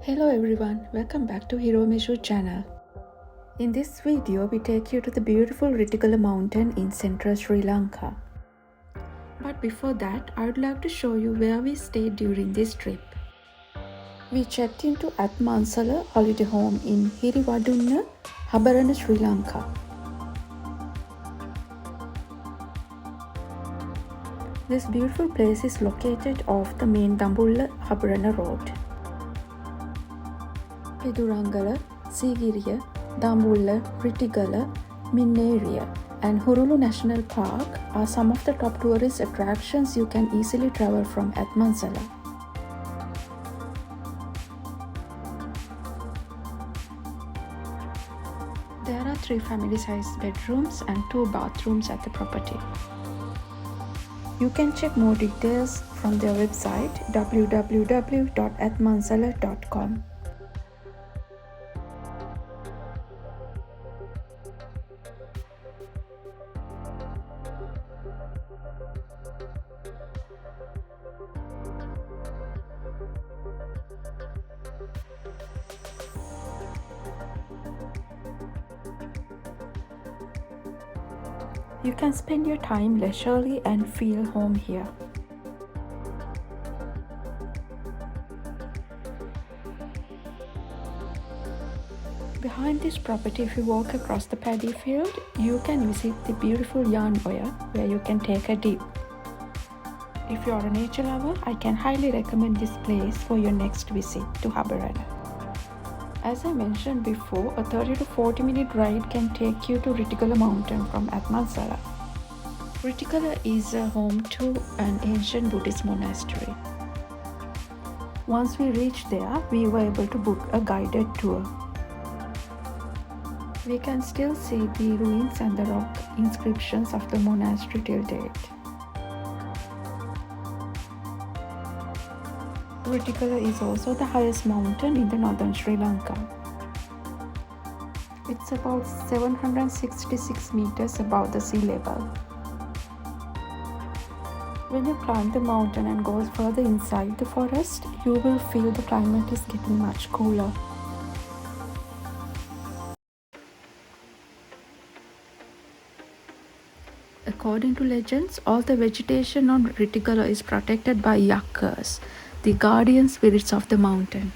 Hello everyone, welcome back to HiroMeshu channel. In this video, we take you to the beautiful Ritigala Mountain in central Sri Lanka. But before that, I would like to show you where we stayed during this trip. We checked into Atmansala holiday home in Hiriwadunna, Habarana, Sri Lanka. This beautiful place is located off the main Dambulla-Habarana road. Pidurangala, Sigiriya, Dambulla, Ritigala, Minneria and Hurulu National Park are some of the top tourist attractions you can easily travel from Atmansala. There are 3 family-sized bedrooms and 2 bathrooms at the property. You can check more details from their website www.atmansala.com. You can spend your time leisurely and feel home here. Behind this property, if you walk across the paddy field, you can visit the beautiful yarn oya where you can take a dip. If you are a nature lover, I can highly recommend this place for your next visit to Habarana. As I mentioned before, a 30 to 40 minute ride can take you to Ritigala Mountain from Atmansala. Ritigala is a home to an ancient Buddhist monastery. Once we reached there, we were able to book a guided tour. We can still see the ruins and the rock inscriptions of the monastery till date. Ritigala is also the highest mountain in the northern Sri Lanka. It's about 766 meters above the sea level. When you climb the mountain and go further inside the forest, you will feel the climate is getting much cooler. According to legends, all the vegetation on Ritigala is protected by yakas, the guardian spirits of the mountain.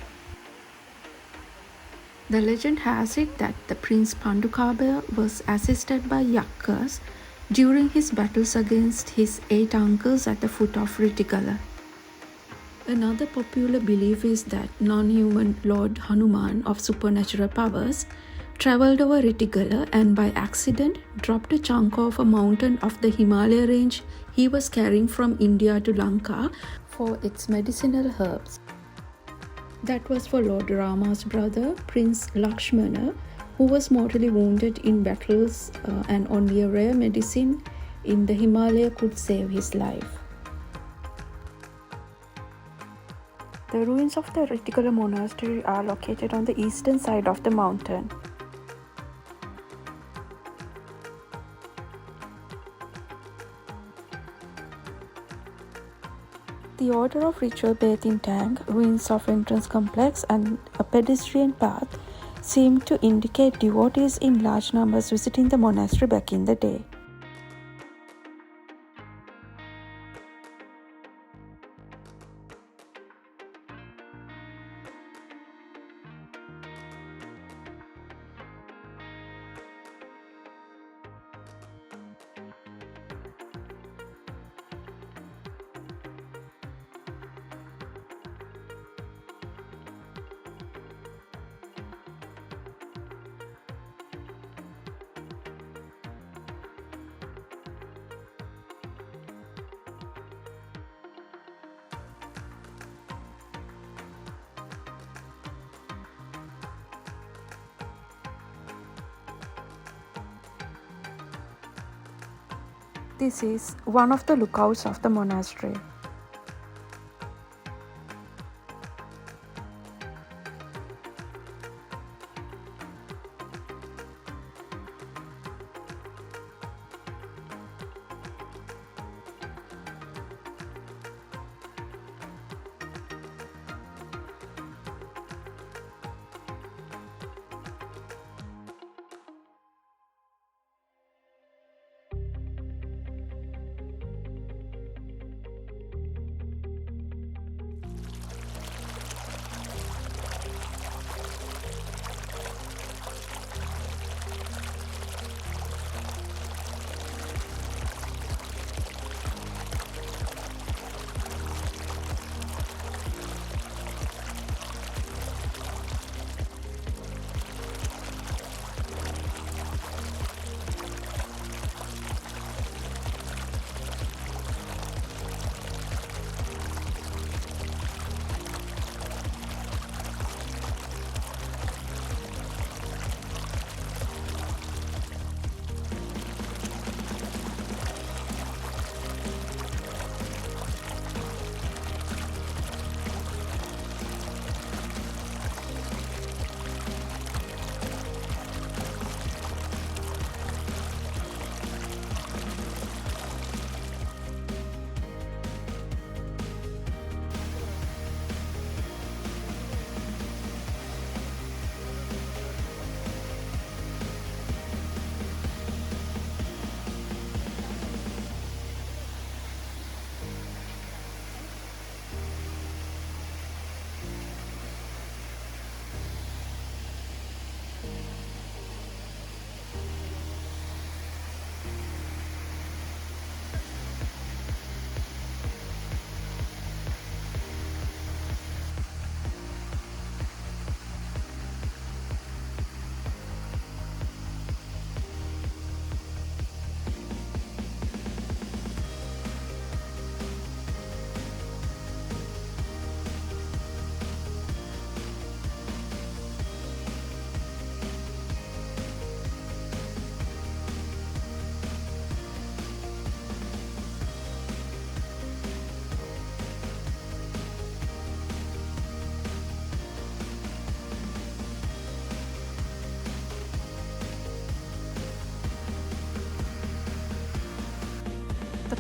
The legend has it that the Prince Pandukabaya was assisted by yakas during his battles against his 8 uncles at the foot of Ritigala. Another popular belief is that non-human Lord Hanuman of supernatural powers travelled over Ritigala and by accident dropped a chunk of a mountain of the Himalaya range he was carrying from India to Lanka for its medicinal herbs. That was for Lord Rama's brother, Prince Lakshmana, who was mortally wounded in battles and only a rare medicine in the Himalaya could save his life. The ruins of the Ritigala Monastery are located on the eastern side of the mountain. The order of ritual bathing tank, ruins of entrance complex and a pedestrian path seem to indicate devotees in large numbers visiting the monastery back in the day. This is one of the lookouts of the monastery.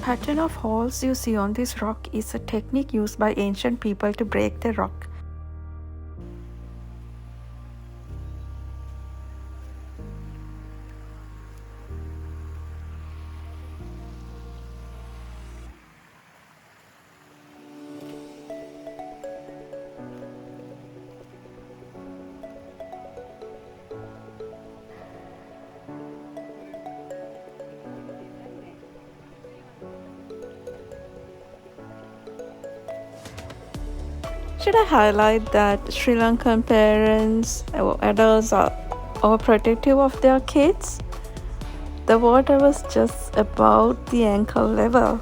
The pattern of holes you see on this rock is a technique used by ancient people to break the rock. Should I highlight that Sri Lankan parents or adults are overprotective of their kids? The water was just about the ankle level.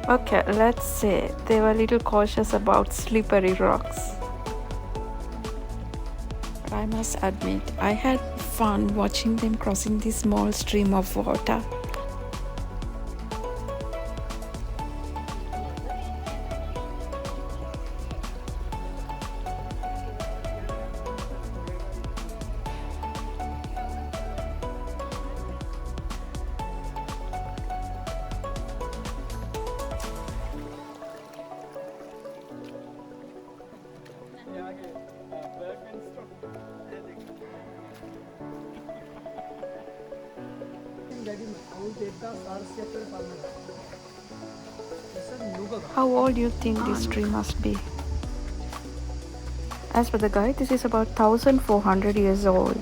Okay, let's say they were a little cautious about slippery rocks. But I must admit, I had fun watching them crossing this small stream of water. How old do you think this tree must be? As per the guide, this is about 1400 years old.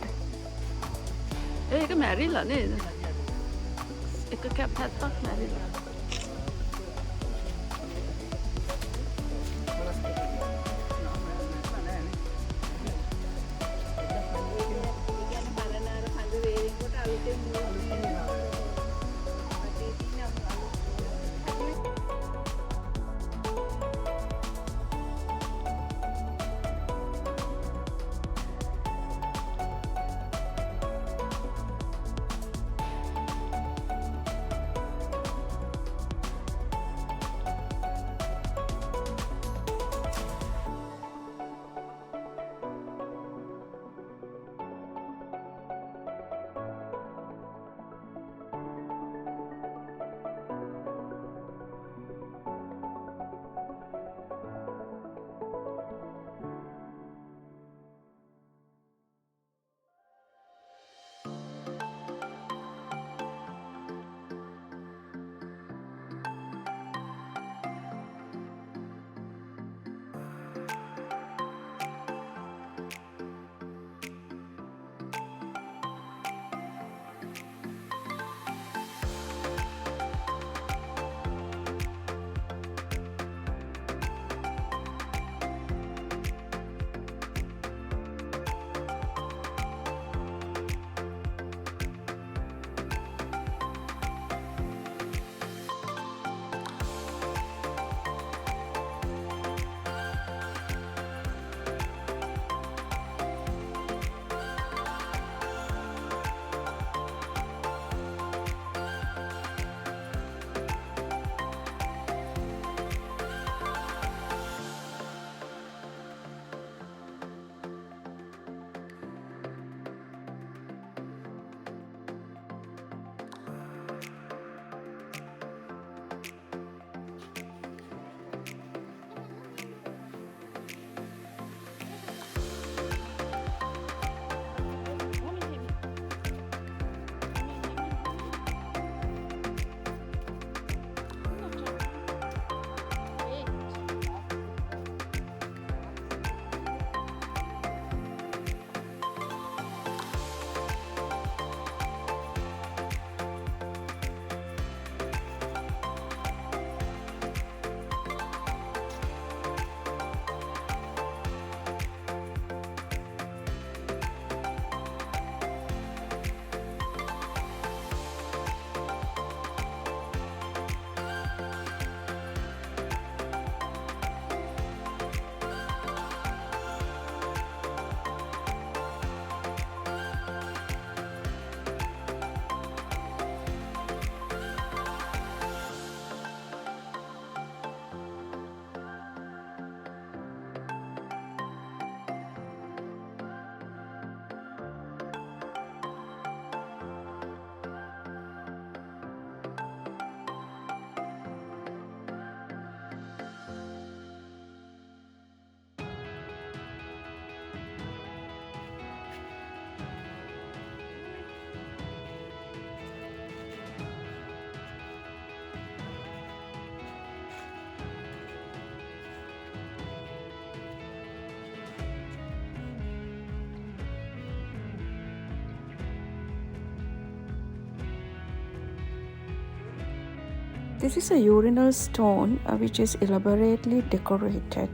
This is a urinal stone which is elaborately decorated.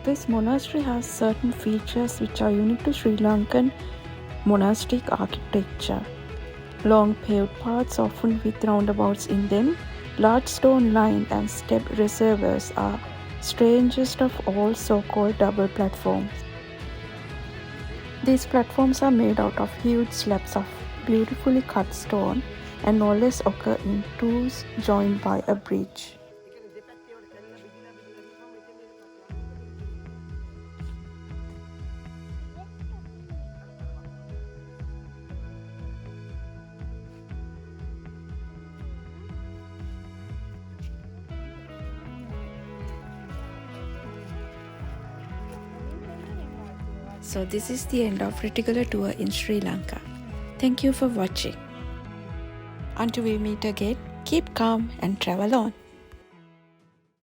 This monastery has certain features which are unique to Sri Lankan monastic architecture. Long paved paths, often with roundabouts in them, large stone lined and stepped reservoirs are strangest of all so-called double platforms. These platforms are made out of huge slabs of beautifully cut stone and always occur in twos joined by a bridge. So this is the end of Ritigala tour in Sri Lanka. Thank you for watching. Until we meet again, keep calm and travel on.